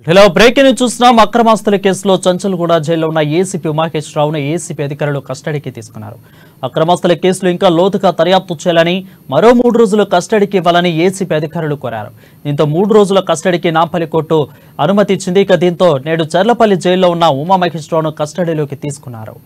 Hello breaking news చూస్తున్నాం. అక్రమాస్తుల కేసులో చంచల్గూడ జైల్లో ఉన్న ఏసీపీ ఉమామహేశ్వరరావును ఏసీపీ అధికారులు కస్టడీకి తీసుకున్నారు. అక్రమాస్తుల కేసులు ఇంకా లోతుగా దర్యాప్తు చేయాలని, మరో 3 రోజులు కస్టడీకి ఇవ్వాలని ఏసీపీ అధికారులు కోరారు. దీంతో 3 రోజుల కస్టడీకి నాంపల్లి కోర్టు అనుమతి ఇచ్చింది. దీంతో నేడు చర్లపల్లి జైల్లో ఉన్న ఉమామహేశ్వరరావును కస్టడీలోకి తీసుకున్నారు.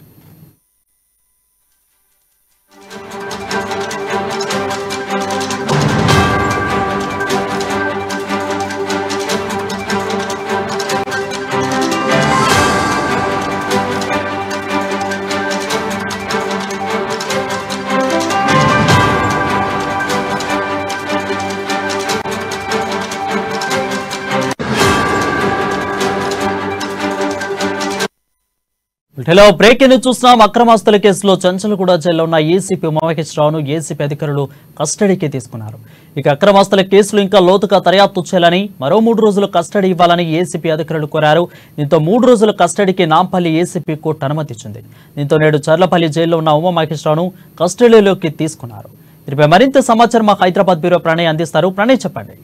హలో బ్రేకింగ్ న్యూస్ చూస్తున్నాం. అక్రమాస్తుల కేసులో చంచల్గూడ జైల్లో ఉన్న ఏసీపీ ఉమామహేశ్వరరావును ఏసీపీ అధికారులు కస్టడీకి తీసుకున్నారు. ఇక అక్రమాస్తుల కేసులు ఇంకా లోతుగా దర్యాప్తు చేయాలని, మరో 3 రోజులు కస్టడీ ఇవ్వాలని ఏసీపీ అధికారులు కోరారు. దీంతో 3 రోజుల కస్టడీకి నాంపల్లి ఏసీపీ కోర్టు అనుమతిచ్చింది. దీంతో నేడు చర్లపల్లి జైల్లో ఉన్న ఉమామహేశ్వరరావును కస్టడీలోకి తీసుకున్నారు. దీనిపై మరింత సమాచారం మా హైదరాబాద్ బ్యూరో ప్రణయ్ అందిస్తారు. ప్రణయ్, చెప్పండి.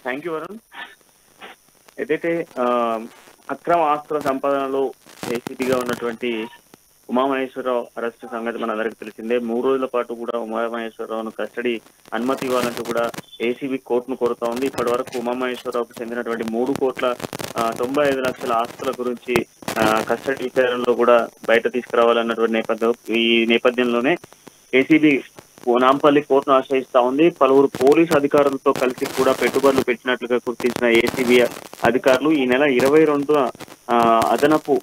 Thank you Varun. ఏదైతే అక్రమ ఆస్తుల సంపాదనలో ఏసీపీగా ఉన్నటువంటి ఉమామహేశ్వరరావు అరెస్టు సంగతి మన అందరికీ తెలిసిందే. 3 రోజుల పాటు కూడా ఉమామహేశ్వరరావును కస్టడీ అనుమతి ఇవ్వాలంటూ కూడా ఏసీబీ కోర్టును కోరుతా ఉంది. ఇప్పటి వరకు ఉమామహేశ్వరరావుకు చెందినటువంటి 3,95,00,000 ఆస్తుల గురించి కస్టడీ విచారణలో కూడా బయట తీసుకురావాలన్నటువంటి ఈ నేపథ్యంలోనే ఏసీబీ నాంపల్లి కోర్టును ఆశ్రయిస్తా ఉంది. పలువురు పోలీసు అధికారులతో కలిసి కూడా పెట్టుబడులు పెట్టినట్లుగా గుర్తించిన ఏసీబీ అధికారులు ఈ నెల 22న అదనపు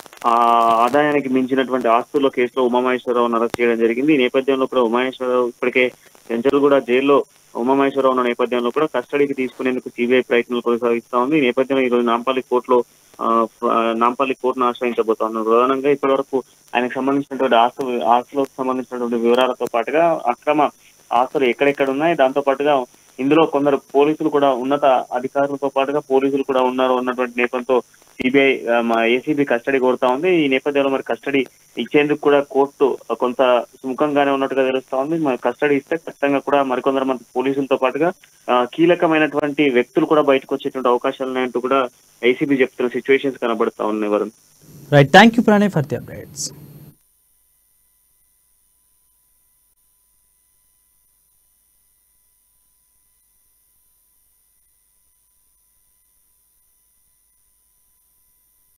ఆదాయానికి మించినటువంటి ఆస్తుల కేసులో ఉమామహేశ్వరరావును అరెస్ట్ చేయడం జరిగింది. ఈ నేపథ్యంలో కూడా ఉమామహేశ్వరరావు ఇప్పటికే చంచల్గూడ జైల్లో ఉమామహేశ్వరరావు ఉన్న నేపథ్యంలో కూడా కస్టడీకి తీసుకునేందుకు సిబిఐ ప్రయత్నాలు కొనసాగిస్తా ఉంది. ఈ నేపథ్యంలో ఈరోజు నాంపల్లి కోర్టును ఆశ్రయించబోతా ఉన్నారు. ప్రధానంగా ఇప్పటి వరకు ఆయనకు సంబంధించినటువంటి ఆస్తులకు సంబంధించినటువంటి వివరాలతో పాటుగా అక్రమ ఆస్తులు ఎక్కడెక్కడ ఉన్నాయి, దాంతో పాటుగా ఇందులో కొందరు పోలీసులు కూడా, ఉన్నత అధికారులతో పాటుగా పోలీసులు కూడా ఉన్నారు అన్నటువంటి నేపథ్యంతో సిబిఐ ఏసీబీ కస్టడీ కోరుతా ఉంది. ఈ నేపథ్యంలో మరి కస్టడీ ఇచ్చేందుకు కూడా కోర్టు కొంత సుముఖంగానే ఉన్నట్టుగా తెలుస్తా ఉంది. మరి కస్టడీ ఇస్తే ఖచ్చితంగా కూడా మరికొందరు మంది పోలీసులతో పాటుగా కీలకమైనటువంటి వ్యక్తులు కూడా బయటకు వచ్చేటువంటి అవకాశాలు ఉన్నాయంటూ కూడా ఏసీబీ చెప్తున్న సిచ్యువేషన్స్ కనబడతా ఉన్నాయి Varun. Right, thank you Pranay for the updates.